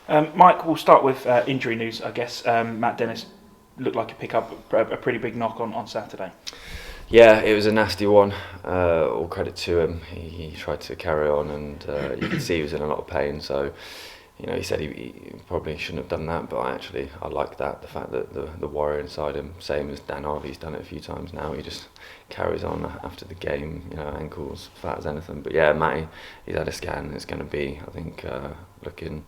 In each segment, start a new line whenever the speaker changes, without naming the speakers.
Mike, we'll start with injury news, I guess. Matt Dennis looked like he picked up a pretty big knock on Saturday.
Yeah, it was a nasty one. All credit to him. He tried to carry on, and you could see he was in a lot of pain. So, he said he probably shouldn't have done that, but I like that. The fact that the warrior inside him, same as Dan Harvey's done it a few times now. He just carries on after the game. Ankles flat as anything. But yeah, Matty, he's had a scan. It's going to be, I think, looking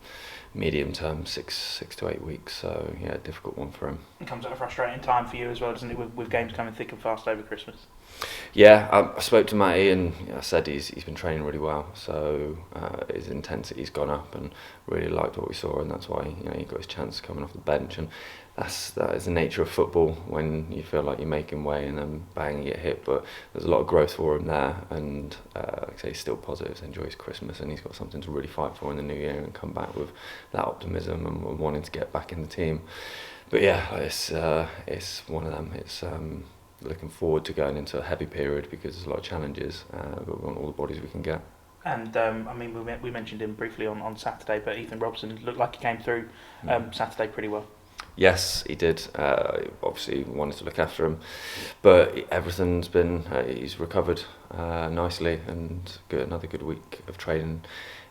medium term, 6 to 8 weeks. So yeah, difficult one for him.
It comes at a frustrating time for you as well, doesn't it? With games coming thick and fast over Christmas.
Yeah, I spoke to Matty and I said he's been training really well. So his intensity's gone up, and really liked what we saw, and that's why he got his chance coming off the bench. And that is the nature of football, when you feel like you're making way and then bang, you get hit. But there's a lot of growth for him there, and like I say, he's still positive, enjoys Christmas, and he's got something to really fight for in the new year and come back with that optimism and wanting to get back in the team. But yeah, it's one of them. It's looking forward to going into a heavy period because there's a lot of challenges, but we want all the bodies we can get.
And we mentioned him briefly on Saturday, but Ethan Robson looked like he came through Saturday pretty well.
Yes, he did. Obviously wanted to look after him, but everything's been, he's recovered nicely, and got another good week of training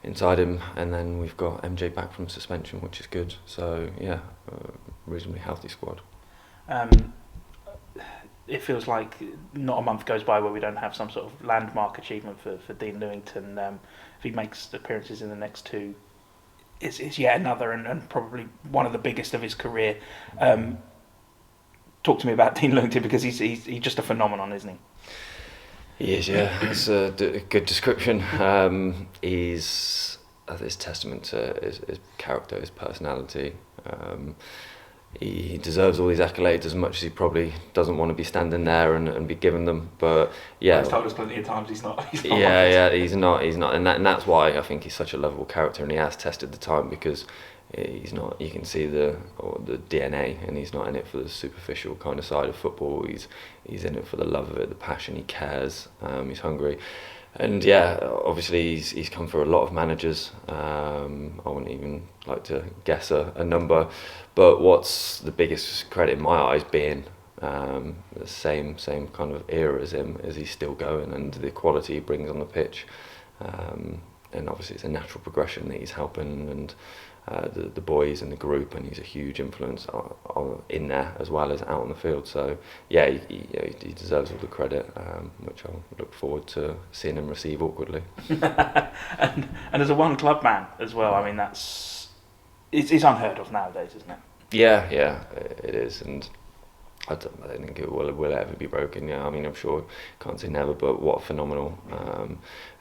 inside him. And then we've got MJ back from suspension, which is good. So yeah, reasonably healthy squad.
It feels like not a month goes by where we don't have some sort of landmark achievement for Dean Lewington. If he makes appearances in the next two, it's yet another and probably one of the biggest of his career. Talk to me about Dean Lewington, because he's just a phenomenon, isn't he?
He is, yeah. That's a good description. He's testament to his character, his personality. He deserves all these accolades as much as he probably doesn't want to be standing there and be given them. But yeah,
he's told us plenty of times he's not.
He's not, and that's why I think he's such a lovable character, and he has tested the time, because he's not. You can see the DNA, and he's not in it for the superficial kind of side of football. He's in it for the love of it, the passion. He cares. He's hungry. And yeah, obviously he's come for a lot of managers. I wouldn't even like to guess a number, but what's the biggest credit in my eyes being the same kind of era as him, as he's still going, and the quality he brings on the pitch. And obviously it's a natural progression that he's helping, and the boys and the group, and he's a huge influence in there as well as out on the field. So yeah, he deserves all the credit, which I'll look forward to seeing him receive awkwardly.
and as a one club man as well, I mean it's unheard of nowadays, isn't it? Yeah,
it is, and I don't think it will ever be broken. Yeah, I mean, I'm sure, can't say never, but what a phenomenal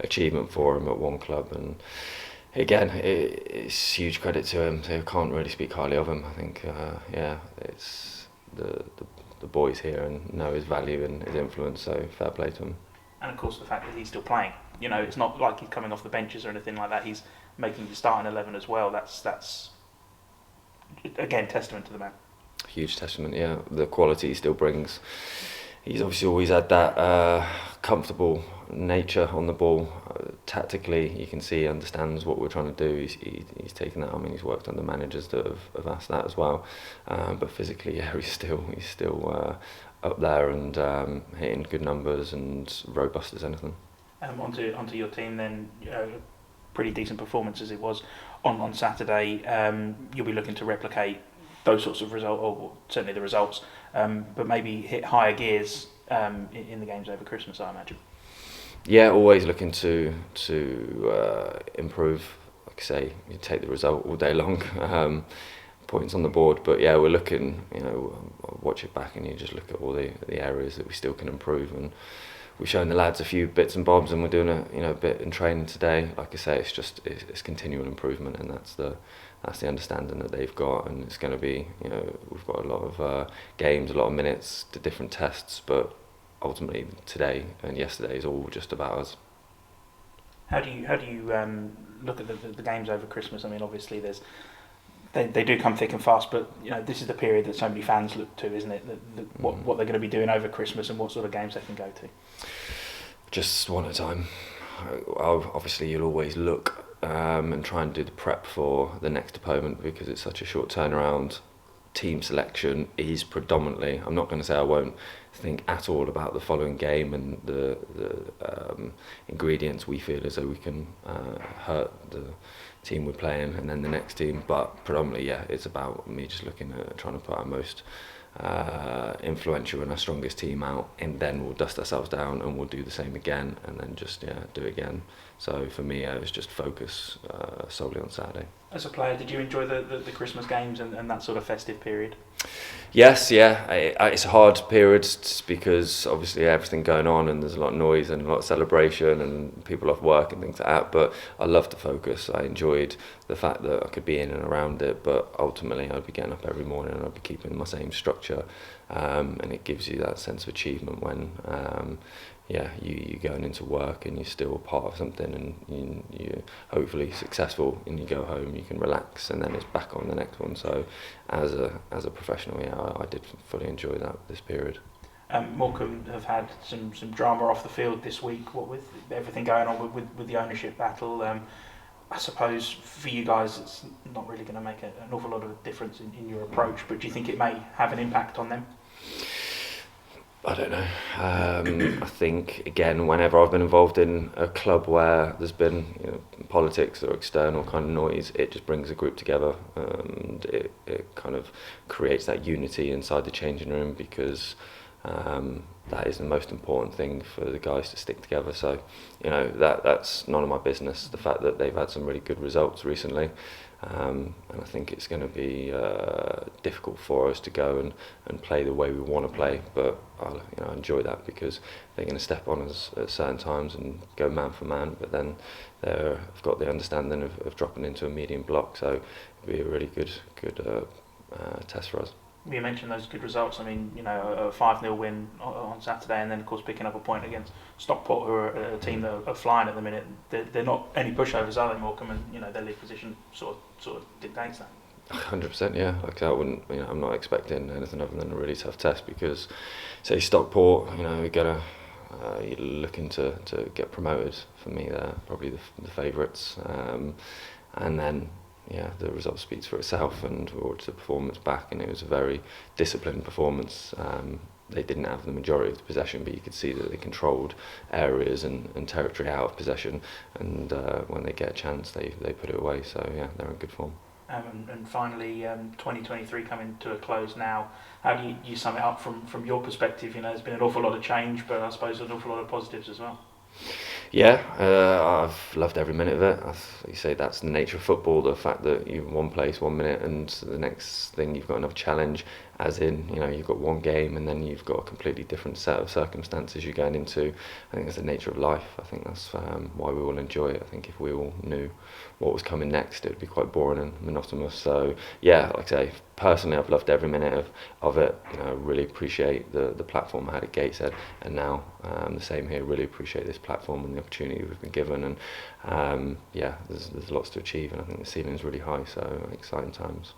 achievement for him at one club. And again, it's huge credit to him. So I can't really speak highly of him. I think, it's the boys here and know his value and his influence. So fair play to him.
And of course, the fact that he's still playing. It's not like he's coming off the benches or anything like that. He's making the starting 11 as well. That's again testament to the man.
Huge testament, yeah. The quality he still brings. He's obviously always had that comfortable nature on the ball. Tactically, you can see he understands what we're trying to do. He's taken that. I mean, he's worked under managers that have asked that as well. But physically, yeah, he's still up there and hitting good numbers and robust as anything.
Onto your team then. Pretty decent performance as it was on Saturday. You'll be looking to replicate those sorts of results, or certainly the results, but maybe hit higher gears in the games over Christmas, I imagine.
Yeah, always looking to improve. Like I say, you take the result all day long, points on the board. But yeah, we're looking. Watch it back, and you just look at all the areas that we still can improve. And we've shown the lads a few bits and bobs, and we're doing a bit in training today. Like I say, it's continual improvement, and that's the understanding that they've got. And it's going to be, we've got a lot of games, a lot of minutes, the different tests, but ultimately today and yesterday is all just about us.
How do you look at the games over Christmas? I mean, obviously they do come thick and fast, but this is the period that so many fans look to, isn't it? What they're going to be doing over Christmas and what sort of games they can go to.
Just one at a time. Obviously, you'll always look and try and do the prep for the next opponent because it's such a short turnaround. Team selection is predominantly, I'm not going to say I won't think at all about the following game and the ingredients we feel as though we can hurt the team we're playing and then the next team, but predominantly, yeah, it's about me just looking at trying to put our most influential and our strongest team out, and then we'll dust ourselves down and we'll do the same again and then just do it again. So for me, it was just focus solely on Saturday.
As a player, did you enjoy the Christmas games and that sort of festive period?
Yes, yeah. It's a hard period because obviously everything going on and there's a lot of noise and a lot of celebration and people off work and things like that. But I loved the focus. I enjoyed the fact that I could be in and around it. But ultimately, I'd be getting up every morning and I'd be keeping my same structure. And it gives you that sense of achievement when you're going into work and you're still part of something and you're hopefully successful and you go home, you can relax and then it's back on the next one. So as a professional, yeah, I did fully enjoy this period.
Morecambe have had some drama off the field this week, what with everything going on with the ownership battle. I suppose for you guys it's not really going to make an awful lot of difference in your approach, but do you think it may have an impact on them?
I don't know. I think, again, whenever I've been involved in a club where there's been politics or external kind of noise, it just brings a group together and it kind of creates that unity inside the changing room because that is the most important thing for the guys to stick together. So, that's none of my business, the fact that they've had some really good results recently. And I think it's going to be difficult for us to go and play the way we want to play, but I enjoy that because they're going to step on us at certain times and go man for man, but then they've got the understanding of dropping into a medium block, so it'll be a really good test for us.
You mentioned those good results. I mean, a 5-0 win on Saturday, and then of course picking up a point against Stockport, who are a team that are flying at the minute. They're not any pushovers, are they, Morecambe? And their league position sort of dictates that.
100%, yeah. Like I wouldn't, I'm not expecting anything other than a really tough test because, say Stockport, you're looking to get promoted. For me, they're probably the favourites, and then. Yeah, the result speaks for itself, and we watched the performance back, and it was a very disciplined performance. They didn't have the majority of the possession, but you could see that they controlled areas and territory out of possession, and when they get a chance, they put it away. So yeah, they're in good form.
And finally, 2023 coming to a close now. How do you sum it up from your perspective? There's been an awful lot of change, but I suppose an awful lot of positives as well.
Yeah, I've loved every minute of it. You say that's the nature of football, the fact that you're in one place 1 minute and the next thing you've got another challenge, as in, you've got one game and then you've got a completely different set of circumstances you're going into. I think that's the nature of life. I think that's why we all enjoy it. I think if we all knew what was coming next, it would be quite boring and monotonous. So yeah, like I say, personally I've loved every minute of it. I really appreciate the platform I had at Gateshead, and now the same here. Really appreciate this platform and the opportunity we've been given, and there's lots to achieve, and I think the ceiling is really high, so exciting times.